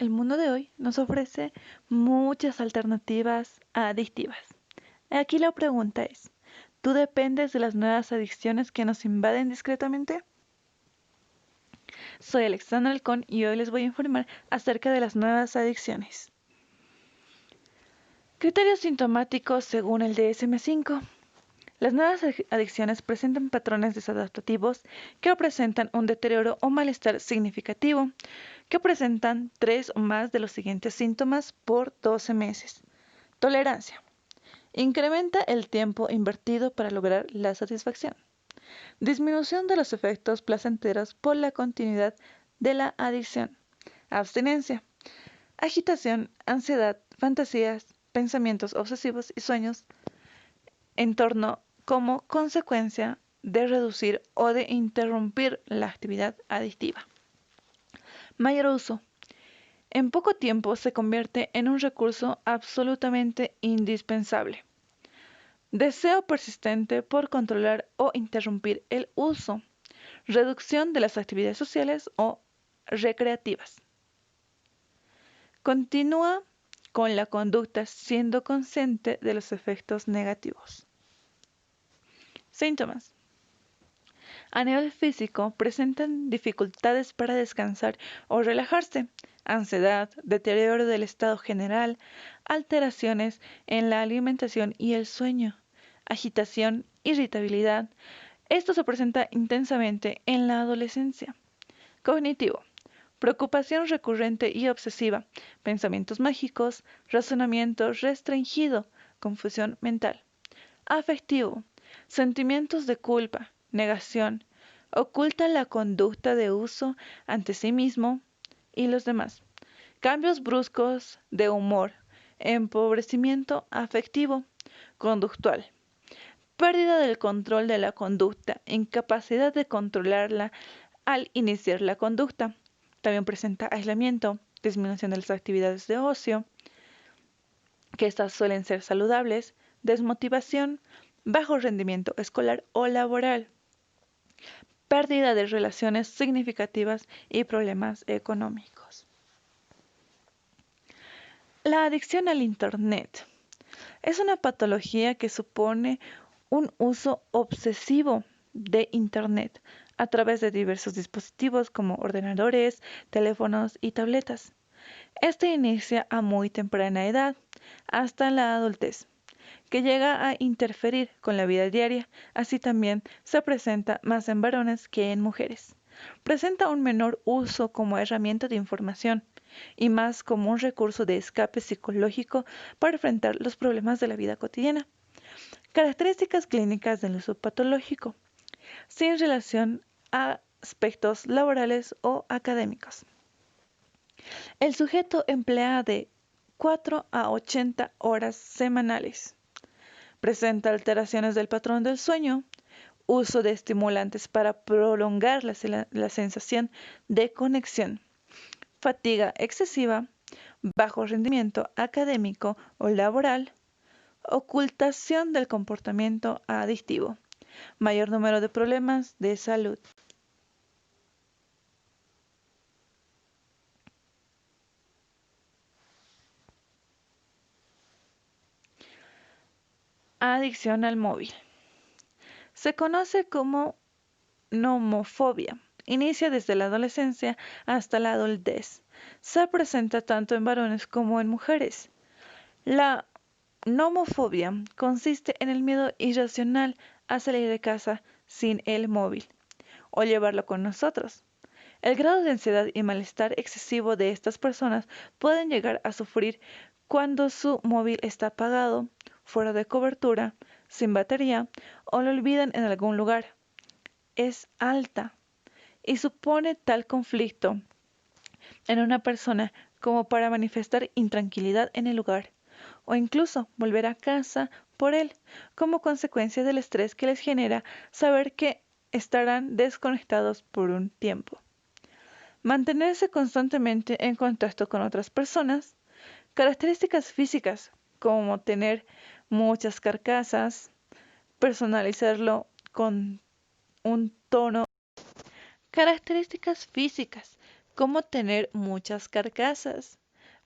el mundo de hoy nos ofrece muchas alternativas adictivas. Aquí la pregunta es, ¿tú dependes de las nuevas adicciones que nos invaden discretamente? Soy Alexandra Alcón y hoy les voy a informar acerca de las nuevas adicciones. Criterios sintomáticos según el DSM-5. Las nuevas adicciones presentan patrones desadaptativos que presentan un deterioro o malestar significativo, que presentan 3 o más de los siguientes síntomas por 12 meses. Tolerancia. Incrementa el tiempo invertido para lograr la satisfacción. Disminución de los efectos placenteros por la continuidad de la adicción. Abstinencia. Agitación, ansiedad, fantasías, pensamientos obsesivos y sueños en torno como consecuencia de reducir o de interrumpir la actividad adictiva. Mayor uso. En poco tiempo se convierte en un recurso absolutamente indispensable. Deseo persistente por controlar o interrumpir el uso. Reducción de las actividades sociales o recreativas. Continúa con la conducta siendo consciente de los efectos negativos. Síntomas. A nivel físico, presentan dificultades para descansar o relajarse, ansiedad, deterioro del estado general, alteraciones en la alimentación y el sueño, agitación, irritabilidad. Esto se presenta intensamente en la adolescencia. Cognitivo. Preocupación recurrente y obsesiva, pensamientos mágicos, razonamiento restringido, confusión mental. Afectivo. Sentimientos de culpa, negación. Oculta la conducta de uso ante sí mismo y los demás. Cambios bruscos de humor. Empobrecimiento afectivo, conductual. Pérdida del control de la conducta, incapacidad de controlarla al iniciar la conducta. También presenta aislamiento, disminución de las actividades de ocio, que estas suelen ser saludables, desmotivación, bajo rendimiento escolar o laboral, pérdida de relaciones significativas y problemas económicos. La adicción al Internet es una patología que supone un uso obsesivo de Internet a través de diversos dispositivos como ordenadores, teléfonos y tabletas. Este inicia a muy temprana edad, hasta la adultez, que llega a interferir con la vida diaria, así también se presenta más en varones que en mujeres. Presenta un menor uso como herramienta de información y más como un recurso de escape psicológico para enfrentar los problemas de la vida cotidiana. Características clínicas del uso patológico, sin relación a aspectos laborales o académicos. El sujeto emplea de 4 a 80 horas semanales. Presenta alteraciones del patrón del sueño, uso de estimulantes para prolongar la sensación de conexión, fatiga excesiva, bajo rendimiento académico o laboral, ocultación del comportamiento adictivo, mayor número de problemas de salud. Adicción al móvil. Se conoce como nomofobia. Inicia desde la adolescencia hasta la adultez. Se presenta tanto en varones como en mujeres. La nomofobia consiste en el miedo irracional a salir de casa sin el móvil o llevarlo con nosotros. El grado de ansiedad y malestar excesivo de estas personas pueden llegar a sufrir cuando su móvil está apagado, fuera de cobertura, sin batería o lo olvidan en algún lugar. Es alta y supone tal conflicto en una persona como para manifestar intranquilidad en el lugar o incluso volver a casa por él como consecuencia del estrés que les genera saber que estarán desconectados por un tiempo. Mantenerse constantemente en contacto con otras personas, características físicas como tener muchas carcasas, personalizarlo con un tono. Características físicas como tener muchas carcasas,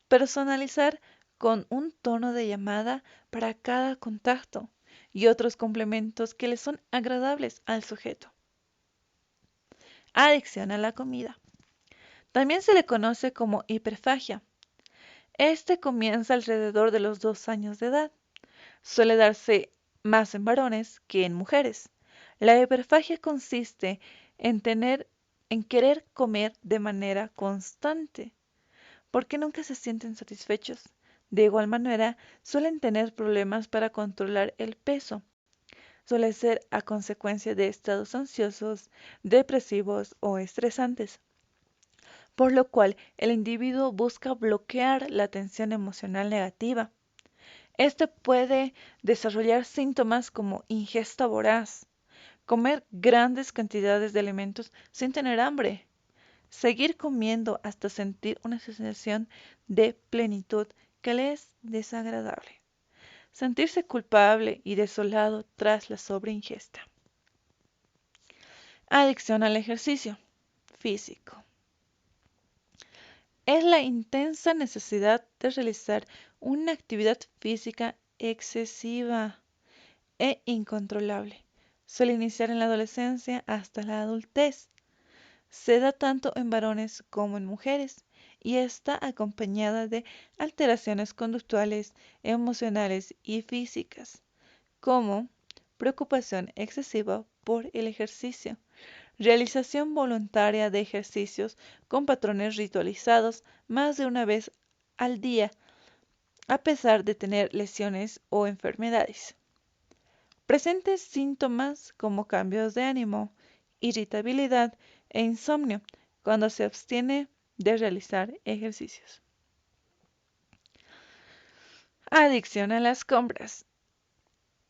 personalizar con un tono de llamada para cada contacto y otros complementos que le son agradables al sujeto. Adicción a la comida. También se le conoce como hiperfagia. Este comienza alrededor de los 2 años de edad. Suele darse más en varones que en mujeres. La hiperfagia consiste en en querer comer de manera constante, porque nunca se sienten satisfechos. De igual manera, suelen tener problemas para controlar el peso. Suele ser a consecuencia de estados ansiosos, depresivos o estresantes, por lo cual el individuo busca bloquear la tensión emocional negativa. Este puede desarrollar síntomas como ingesta voraz, comer grandes cantidades de alimentos sin tener hambre, seguir comiendo hasta sentir una sensación de plenitud que le es desagradable, sentirse culpable y desolado tras la sobreingesta. Adicción al ejercicio físico. Es la intensa necesidad de realizar una actividad física excesiva e incontrolable. Suele iniciar en la adolescencia hasta la adultez. Se da tanto en varones como en mujeres y está acompañada de alteraciones conductuales, emocionales y físicas, como preocupación excesiva por el ejercicio, realización voluntaria de ejercicios con patrones ritualizados más de una vez al día, a pesar de tener lesiones o enfermedades. Presente síntomas como cambios de ánimo, irritabilidad e insomnio cuando se abstiene de realizar ejercicios. Adicción a las compras.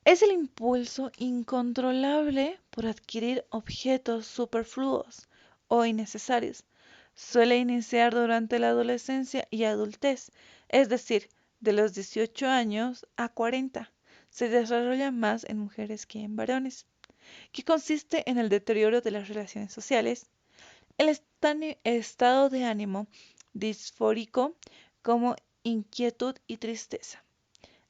Es el impulso incontrolable por adquirir objetos superfluos o innecesarios. Suele iniciar durante la adolescencia y adultez, es decir, de los 18 años a 40. Se desarrolla más en mujeres que en varones, que consiste en el deterioro de las relaciones sociales, el estado de ánimo disfórico como inquietud y tristeza,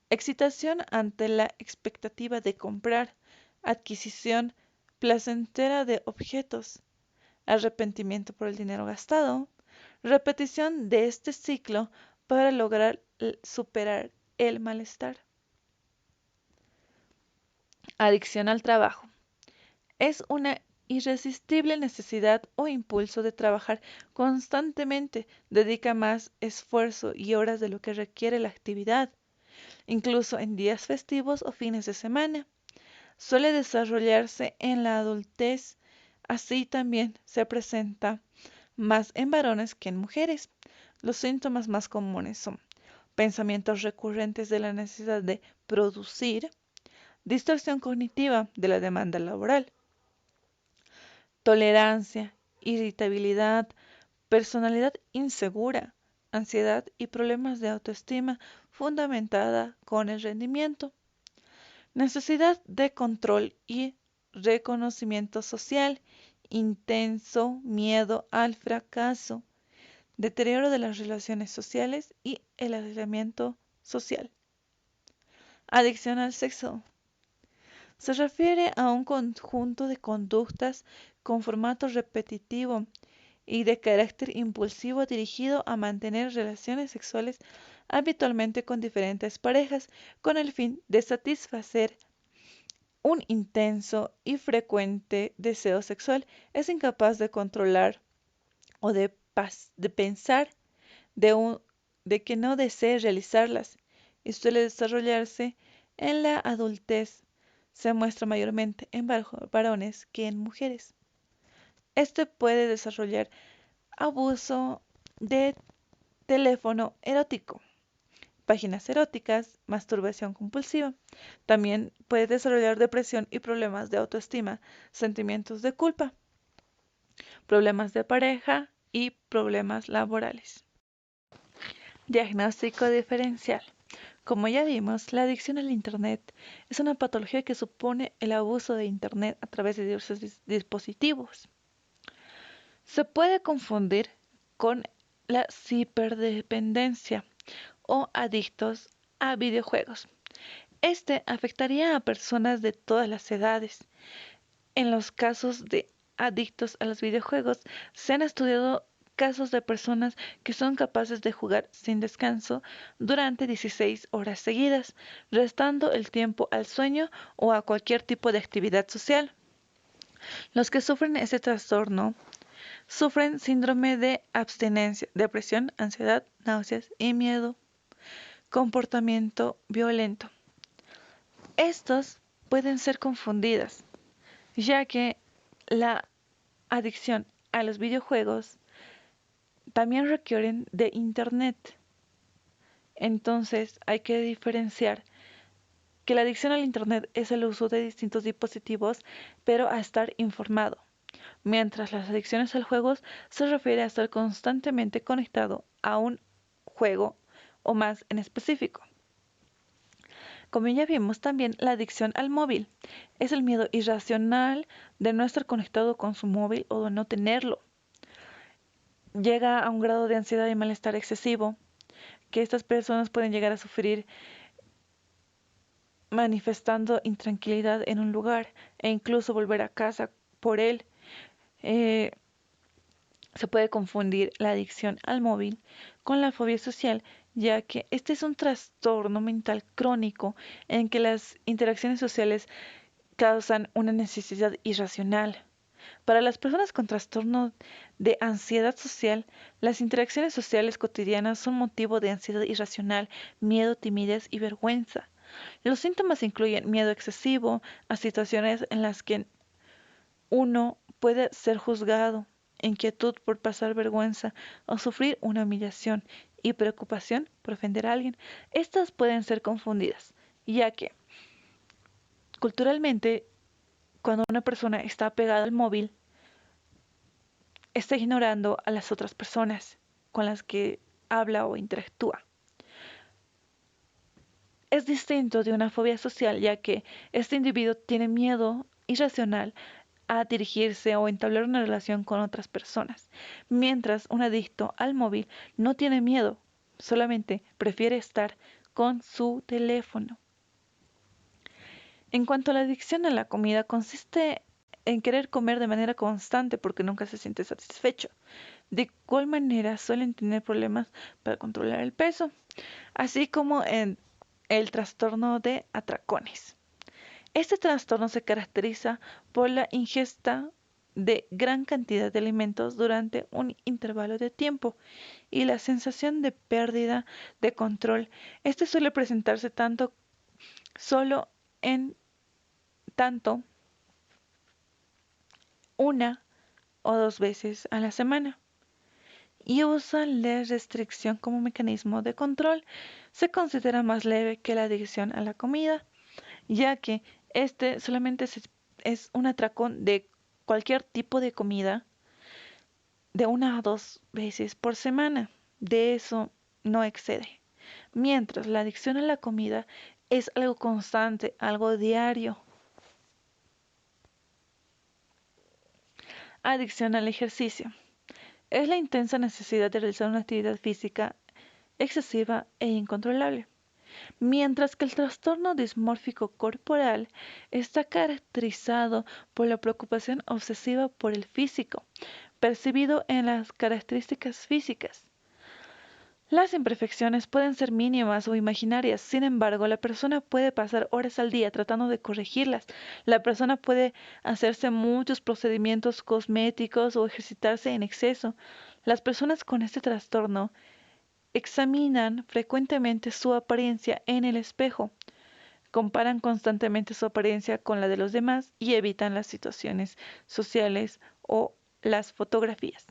excitación ante la expectativa de comprar, adquisición placentera de objetos, arrepentimiento por el dinero gastado, repetición de este ciclo para lograr superar el malestar. Adicción al trabajo. Es una irresistible necesidad o impulso de trabajar constantemente. Dedica más esfuerzo y horas de lo que requiere la actividad, incluso en días festivos o fines de semana. Suele desarrollarse en la adultez, así también se presenta más en varones que en mujeres. Los síntomas más comunes son pensamientos recurrentes de la necesidad de producir, distorsión cognitiva de la demanda laboral, tolerancia, irritabilidad, personalidad insegura, ansiedad y problemas de autoestima fundamentada con el rendimiento, necesidad de control y reconocimiento social, intenso miedo al fracaso, deterioro de las relaciones sociales y el aislamiento social. Adicción al sexo. Se refiere a un conjunto de conductas con formato repetitivo y de carácter impulsivo dirigido a mantener relaciones sexuales habitualmente con diferentes parejas con el fin de satisfacer un intenso y frecuente deseo sexual. Es incapaz de controlar o de pensar de que no desee realizarlas y suele desarrollarse en la adultez. Se muestra mayormente en varones que en mujeres. Este puede desarrollar abuso de teléfono erótico, páginas eróticas, masturbación compulsiva. También puede desarrollar depresión y problemas de autoestima, sentimientos de culpa, problemas de pareja y problemas laborales. Diagnóstico diferencial. Como ya vimos, la adicción al Internet es una patología que supone el abuso de Internet a través de diversos dispositivos. Se puede confundir con la ciberdependencia o adictos a videojuegos. Este afectaría a personas de todas las edades. En los casos de adictos a los videojuegos, se han estudiado casos de personas que son capaces de jugar sin descanso durante 16 horas seguidas, restando el tiempo al sueño o a cualquier tipo de actividad social. Los que sufren este trastorno sufren síndrome de abstinencia, depresión, ansiedad, náuseas y miedo, comportamiento violento. Estos pueden ser confundidas, ya que la adicción a los videojuegos también requieren de Internet. Entonces hay que diferenciar que la adicción al Internet es el uso de distintos dispositivos, pero a estar informado, mientras las adicciones al juego se refiere a estar constantemente conectado a un juego o más en específico. Como ya vimos, también la adicción al móvil es el miedo irracional de no estar conectado con su móvil o de no tenerlo. Llega a un grado de ansiedad y malestar excesivo que estas personas pueden llegar a sufrir manifestando intranquilidad en un lugar e incluso volver a casa por él. Eh, Se puede confundir la adicción al móvil con la fobia social, ya que este es un trastorno mental crónico en que las interacciones sociales causan una necesidad irracional. Para las personas con trastorno de ansiedad social, las interacciones sociales cotidianas son motivo de ansiedad irracional, miedo, timidez y vergüenza. Los síntomas incluyen miedo excesivo a situaciones en las que uno puede ser juzgado, inquietud por pasar vergüenza o sufrir una humillación y preocupación por ofender a alguien. Estas pueden ser confundidas, ya que culturalmente cuando una persona está pegada al móvil, está ignorando a las otras personas con las que habla o interactúa. Es distinto de una fobia social, ya que este individuo tiene miedo irracional a dirigirse o entablar una relación con otras personas, mientras un adicto al móvil no tiene miedo, solamente prefiere estar con su teléfono. En cuanto a la adicción a la comida, consiste en querer comer de manera constante porque nunca se siente satisfecho. De igual manera suelen tener problemas para controlar el peso, así como en el trastorno de atracones. Este trastorno se caracteriza por la ingesta de gran cantidad de alimentos durante un intervalo de tiempo y la sensación de pérdida de control. Este suele presentarse tanto solo en tanto una o dos veces a la semana y usa la restricción como mecanismo de control. Se considera más leve que la adicción a la comida, ya que este solamente es un atracón de cualquier tipo de comida de una a dos veces por semana. De eso no excede. Mientras la adicción a la comida es algo constante, algo diario. Adicción al ejercicio. Es la intensa necesidad de realizar una actividad física excesiva e incontrolable. Mientras que el trastorno dismórfico corporal está caracterizado por la preocupación obsesiva por el físico, percibido en las características físicas. Las imperfecciones pueden ser mínimas o imaginarias, sin embargo, la persona puede pasar horas al día tratando de corregirlas. La persona puede hacerse muchos procedimientos cosméticos o ejercitarse en exceso. Las personas con este trastorno examinan frecuentemente su apariencia en el espejo, comparan constantemente su apariencia con la de los demás y evitan las situaciones sociales o las fotografías.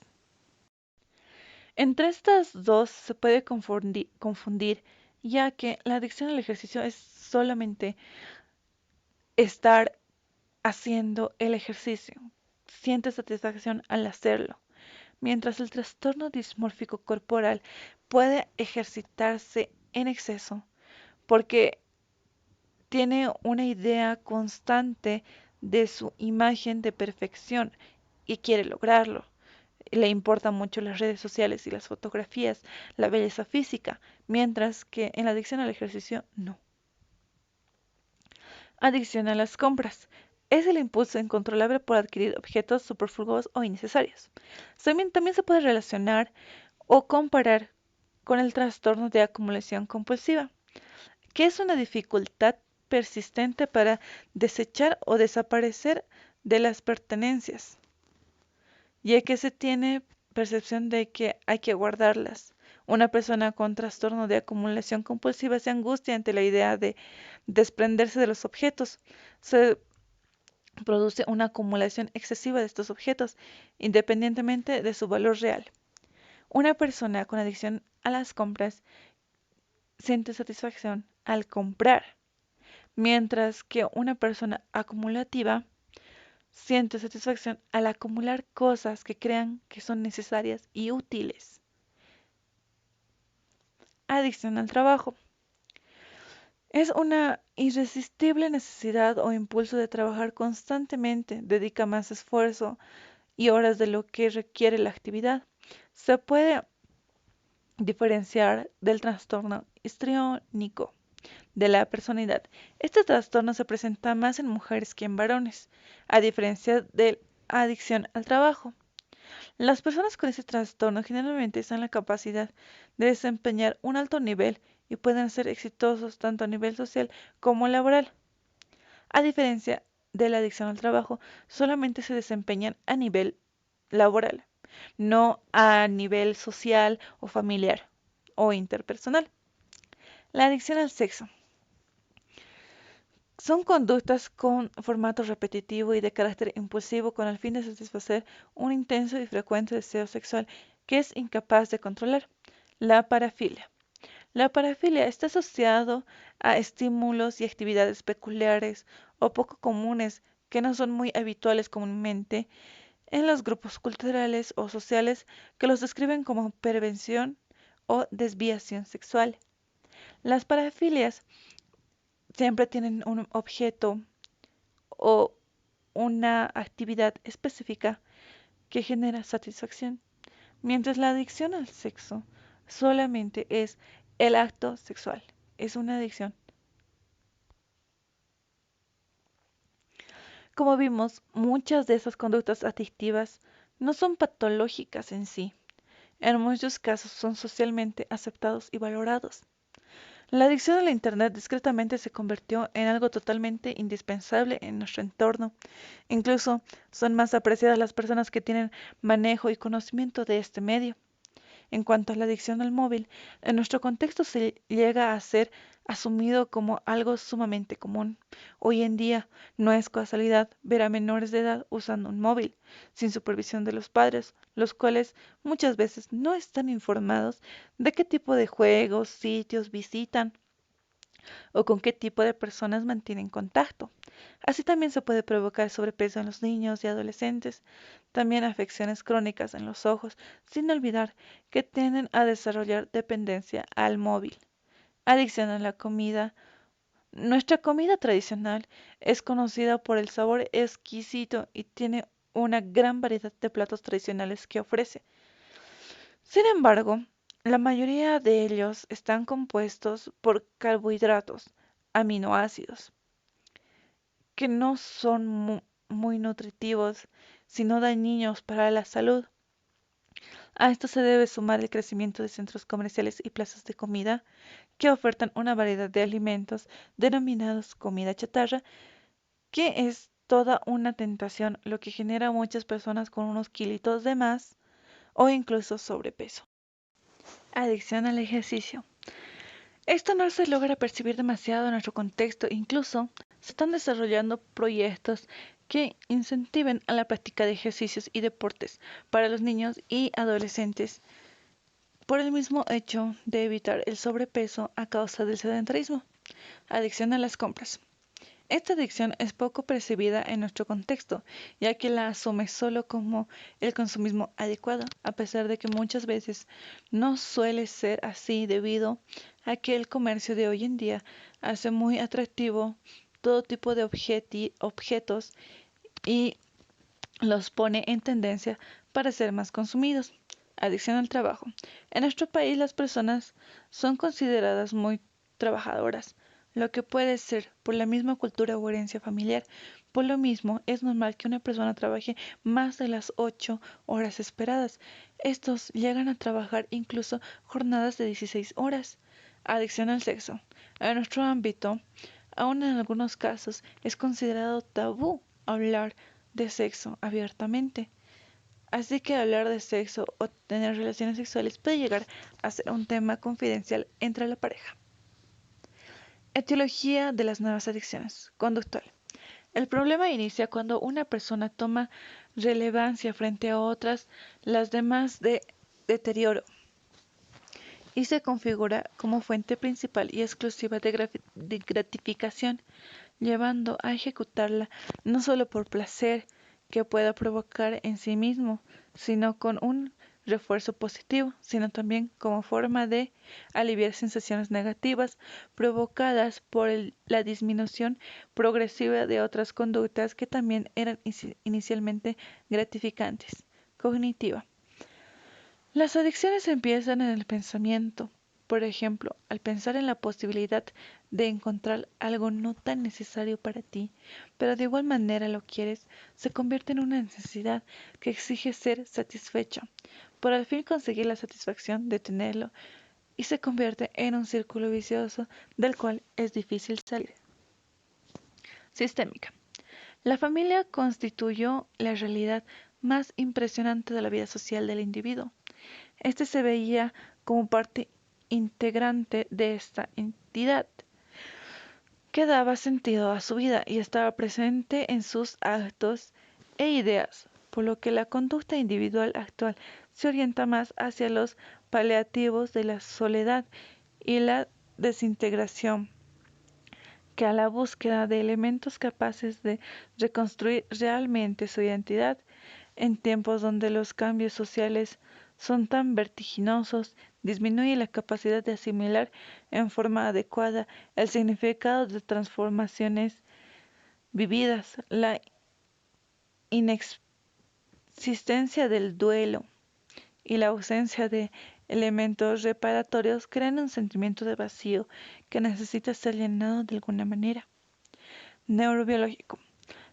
Entre estas dos se puede confundir, ya que la adicción al ejercicio es solamente estar haciendo el ejercicio, siente satisfacción al hacerlo, mientras el trastorno dismórfico corporal puede ejercitarse en exceso porque tiene una idea constante de su imagen de perfección y quiere lograrlo. le importan mucho las redes sociales y las fotografías, la belleza física, mientras que en la adicción al ejercicio no. Adicción a las compras. Es el impulso incontrolable por adquirir objetos superfluos o innecesarios. También se puede relacionar o comparar con el trastorno de acumulación compulsiva, que es una dificultad persistente para desechar o desaparecer de las pertenencias, ya que se tiene percepción de que hay que guardarlas. Una persona con trastorno de acumulación compulsiva se angustia ante la idea de desprenderse de los objetos. Se produce una acumulación excesiva de estos objetos, independientemente de su valor real. Una persona con adicción a las compras siente satisfacción al comprar, mientras que una persona acumulativa siente satisfacción al acumular cosas que crean que son necesarias y útiles. Adicción al trabajo. Es una irresistible necesidad o impulso de trabajar constantemente, dedica más esfuerzo y horas de lo que requiere la actividad. Se puede diferenciar del trastorno histriónico de la personalidad. Este trastorno se presenta más en mujeres que en varones, a diferencia de la adicción al trabajo. Las personas con este trastorno generalmente están en la capacidad de desempeñar un alto nivel y pueden ser exitosos tanto a nivel social como laboral. A diferencia de la adicción al trabajo, solamente se desempeñan a nivel laboral, no a nivel social o familiar o interpersonal. La adicción al sexo. Son conductas con formato repetitivo y de carácter impulsivo con el fin de satisfacer un intenso y frecuente deseo sexual que es incapaz de controlar. La parafilia. La parafilia está asociado a estímulos y actividades peculiares o poco comunes que no son muy habituales comúnmente en los grupos culturales o sociales que los describen como perversión o desviación sexual. Las parafilias siempre tienen un objeto o una actividad específica que genera satisfacción, mientras la adicción al sexo solamente es el acto sexual, es una adicción. Como vimos, muchas de esas conductas adictivas no son patológicas en sí, en muchos casos son socialmente aceptados y valorados. La adicción a la Internet discretamente se convirtió en algo totalmente indispensable en nuestro entorno. Incluso son más apreciadas las personas que tienen manejo y conocimiento de este medio. En cuanto a la adicción al móvil, en nuestro contexto se llega a ser asumido como algo sumamente común. Hoy en día no es casualidad ver a menores de edad usando un móvil, sin supervisión de los padres, los cuales muchas veces no están informados de qué tipo de juegos, sitios visitan o con qué tipo de personas mantienen contacto. Así también se puede provocar sobrepeso en los niños y adolescentes, también afecciones crónicas en los ojos, sin olvidar que tienden a desarrollar dependencia al móvil. Adicción a la comida. Nuestra comida tradicional es conocida por el sabor exquisito y tiene una gran variedad de platos tradicionales que ofrece. Sin embargo, la mayoría de ellos están compuestos por carbohidratos, aminoácidos, que no son muy nutritivos, sino dañinos para la salud. A esto se debe sumar el crecimiento de centros comerciales y plazas de comida que ofertan una variedad de alimentos denominados comida chatarra, que es toda una tentación, lo que genera a muchas personas con unos kilitos de más o incluso sobrepeso. Adicción al ejercicio. Esto no se logra percibir demasiado en nuestro contexto, incluso se están desarrollando proyectos que incentiven a la práctica de ejercicios y deportes para los niños y adolescentes por el mismo hecho de evitar el sobrepeso a causa del sedentarismo. Adicción a las compras. Esta adicción es poco percibida en nuestro contexto, ya que la asume solo como el consumismo adecuado, a pesar de que muchas veces no suele ser así debido a que el comercio de hoy en día hace muy atractivo todo tipo de objetos y los pone en tendencia para ser más consumidos. Adicción al trabajo. En nuestro país las personas son consideradas muy trabajadoras, lo que puede ser por la misma cultura o herencia familiar. Por lo mismo, es normal que una persona trabaje más de las 8 horas esperadas. Estos llegan a trabajar incluso jornadas de 16 horas. Adicción al sexo. En nuestro ámbito, aún en algunos casos, es considerado tabú hablar de sexo abiertamente. Así que hablar de sexo o tener relaciones sexuales puede llegar a ser un tema confidencial entre la pareja. Etiología de las nuevas adicciones. Conductual. El problema inicia cuando una persona toma relevancia frente a otras, las demás de deterioro, y se configura como fuente principal y exclusiva de gratificación, llevando a ejecutarla no solo por placer que pueda provocar en sí mismo, sino con un refuerzo positivo, sino también como forma de aliviar sensaciones negativas provocadas por la disminución progresiva de otras conductas que también eran inicialmente gratificantes. Cognitiva. Las adicciones empiezan en el pensamiento. Por ejemplo, al pensar en la posibilidad de encontrar algo no tan necesario para ti, pero de igual manera lo quieres, se convierte en una necesidad que exige ser satisfecho, por al fin conseguir la satisfacción de tenerlo, y se convierte en un círculo vicioso del cual es difícil salir. Sistémica. La familia constituyó la realidad más impresionante de la vida social del individuo. Este se veía como parte integrante de esta entidad, que daba sentido a su vida y estaba presente en sus actos e ideas, por lo que la conducta individual actual se orienta más hacia los paliativos de la soledad y la desintegración que a la búsqueda de elementos capaces de reconstruir realmente su identidad en tiempos donde los cambios sociales son tan vertiginosos, disminuye la capacidad de asimilar en forma adecuada el significado de transformaciones vividas, la inexistencia del duelo y la ausencia de elementos reparatorios crean un sentimiento de vacío que necesita ser llenado de alguna manera. Neurobiológico.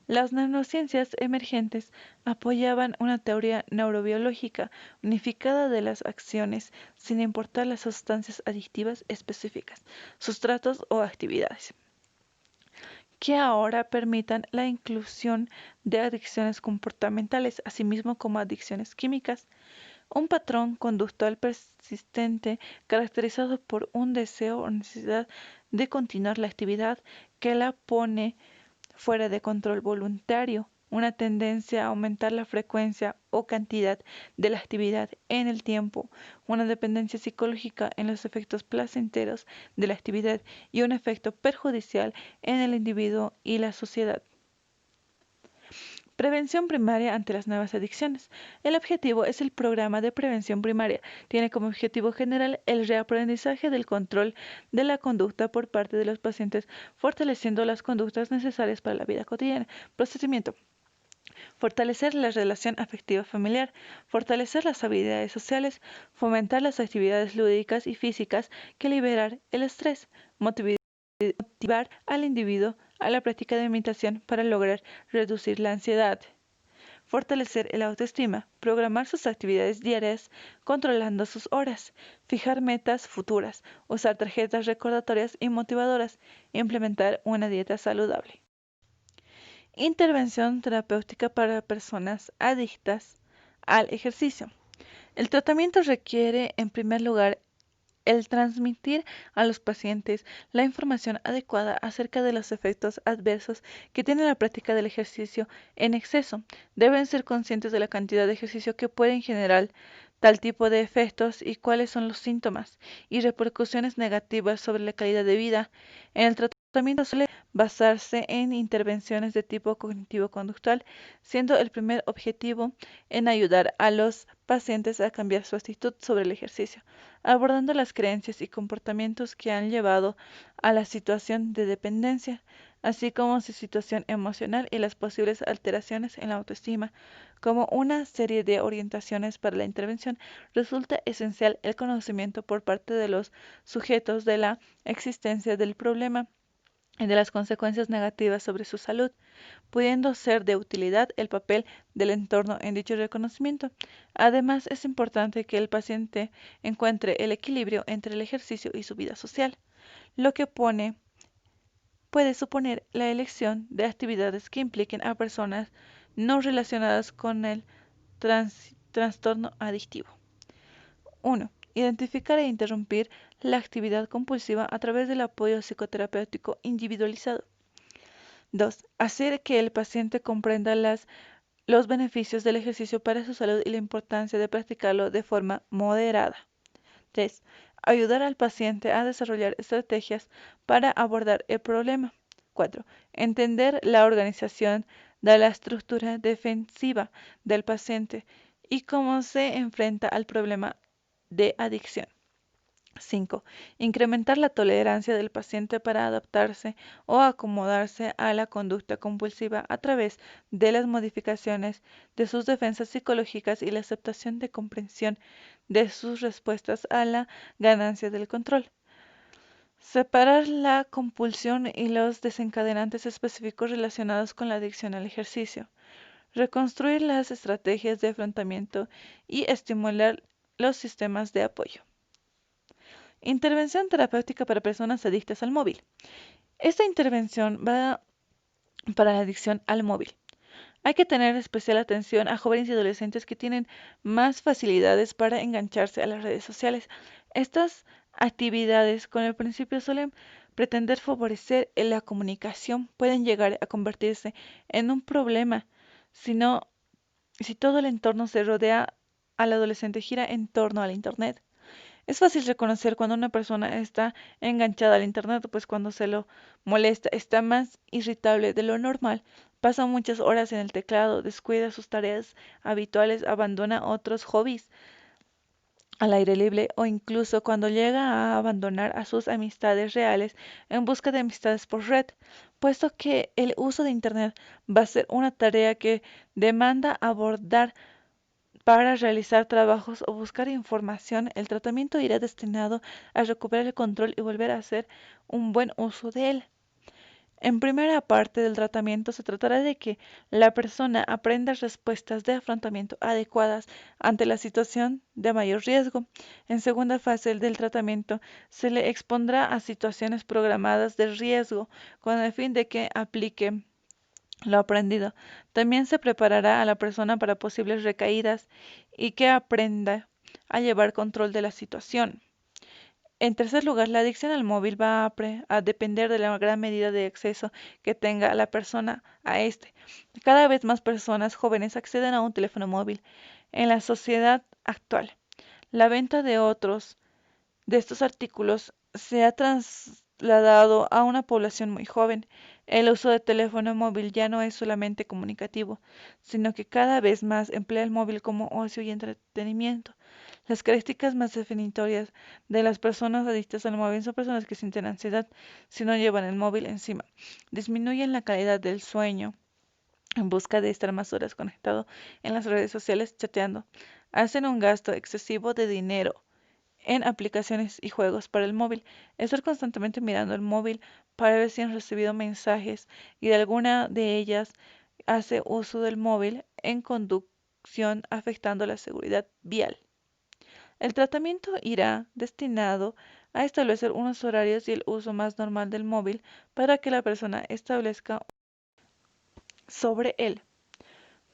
Las neurociencias emergentes apoyaban una teoría neurobiológica unificada de las acciones, sin importar las sustancias adictivas específicas, sustratos o actividades, que ahora permitan la inclusión de adicciones comportamentales, asimismo como adicciones químicas. Un patrón conductual persistente caracterizado por un deseo o necesidad de continuar la actividad que la pone fuera de control voluntario, una tendencia a aumentar la frecuencia o cantidad de la actividad en el tiempo, una dependencia psicológica en los efectos placenteros de la actividad y un efecto perjudicial en el individuo y la sociedad. Prevención primaria ante las nuevas adicciones. El objetivo es el programa de prevención primaria. Tiene como objetivo general el reaprendizaje del control de la conducta por parte de los pacientes, fortaleciendo las conductas necesarias para la vida cotidiana. Procedimiento. Fortalecer la relación afectiva familiar, fortalecer las habilidades sociales, fomentar las actividades lúdicas y físicas que liberar el estrés, motivar al individuo a la práctica de meditación para lograr reducir la ansiedad. Fortalecer el autoestima, programar sus actividades diarias controlando sus horas, fijar metas futuras, usar tarjetas recordatorias y motivadoras, implementar una dieta saludable. Intervención terapéutica para personas adictas al ejercicio. El tratamiento requiere, en primer lugar, el transmitir a los pacientes la información adecuada acerca de los efectos adversos que tiene la práctica del ejercicio en exceso. Deben ser conscientes de la cantidad de ejercicio que pueden generar tal tipo de efectos y cuáles son los síntomas y repercusiones negativas sobre la calidad de vida. En el tratamiento suele basarse en intervenciones de tipo cognitivo-conductual, siendo el primer objetivo en ayudar a los pacientes a cambiar su actitud sobre el ejercicio, abordando las creencias y comportamientos que han llevado a la situación de dependencia, así como su situación emocional y las posibles alteraciones en la autoestima. Como una serie de orientaciones para la intervención, resulta esencial el conocimiento por parte de los sujetos de la existencia del problema y de las consecuencias negativas sobre su salud, pudiendo ser de utilidad el papel del entorno en dicho reconocimiento. Además, es importante que el paciente encuentre el equilibrio entre el ejercicio y su vida social, lo que puede suponer la elección de actividades que impliquen a personas no relacionadas con el trastorno adictivo. 1. Identificar e interrumpir la actividad compulsiva a través del apoyo psicoterapéutico individualizado. 2. Hacer que el paciente comprenda los beneficios del ejercicio para su salud y la importancia de practicarlo de forma moderada. 3. Ayudar al paciente a desarrollar estrategias para abordar el problema. 4. Entender la organización de la estructura defensiva del paciente y cómo se enfrenta al problema de adicción. 5. Incrementar la tolerancia del paciente para adaptarse o acomodarse a la conducta compulsiva a través de las modificaciones de sus defensas psicológicas y la aceptación de comprensión de sus respuestas a la ganancia del control. Separar la compulsión y los desencadenantes específicos relacionados con la adicción al ejercicio. Reconstruir las estrategias de afrontamiento y estimular los sistemas de apoyo. Intervención terapéutica para personas adictas al móvil. Esta intervención va para la adicción al móvil. Hay que tener especial atención a jóvenes y adolescentes que tienen más facilidades para engancharse a las redes sociales. Estas actividades con el principio suelen pretender favorecer la comunicación, pueden llegar a convertirse en un problema si si todo el entorno se rodea al adolescente gira en torno al Internet. Es fácil reconocer cuando una persona está enganchada al internet, pues cuando se lo molesta está más irritable de lo normal, pasa muchas horas en el teclado, descuida sus tareas habituales, abandona otros hobbies al aire libre o incluso cuando llega a abandonar a sus amistades reales en busca de amistades por red, puesto que el uso de internet va a ser una tarea que demanda abordar para realizar trabajos o buscar información. El tratamiento irá destinado a recuperar el control y volver a hacer un buen uso de él. En primera parte del tratamiento se tratará de que la persona aprenda respuestas de afrontamiento adecuadas ante la situación de mayor riesgo. En segunda fase del tratamiento se le expondrá a situaciones programadas de riesgo con el fin de que aplique lo aprendido. También se preparará a la persona para posibles recaídas y que aprenda a llevar control de la situación. En tercer lugar, la adicción al móvil va a depender de la gran medida de acceso que tenga la persona a este. Cada vez más personas jóvenes acceden a un teléfono móvil. En la sociedad actual, la venta de estos artículos se ha trasladado a una población muy joven. El uso de teléfono móvil ya no es solamente comunicativo, sino que cada vez más emplea el móvil como ocio y entretenimiento. Las características más definitorias de las personas adictas al móvil son personas que sienten ansiedad si no llevan el móvil encima, disminuyen la calidad del sueño en busca de estar más horas conectado en las redes sociales chateando, hacen un gasto excesivo de dinero en aplicaciones y juegos para el móvil. Estar constantemente mirando el móvil para ver si han recibido mensajes y de alguna de ellas hace uso del móvil en conducción afectando la seguridad vial. El tratamiento irá destinado a establecer unos horarios y el uso más normal del móvil para que la persona establezca sobre él.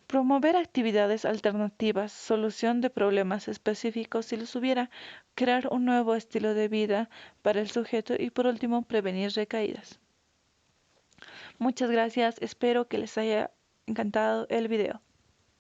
Promover actividades alternativas, solución de problemas específicos si los hubiera, crear un nuevo estilo de vida para el sujeto y por último prevenir recaídas. Muchas gracias, espero que les haya encantado el video.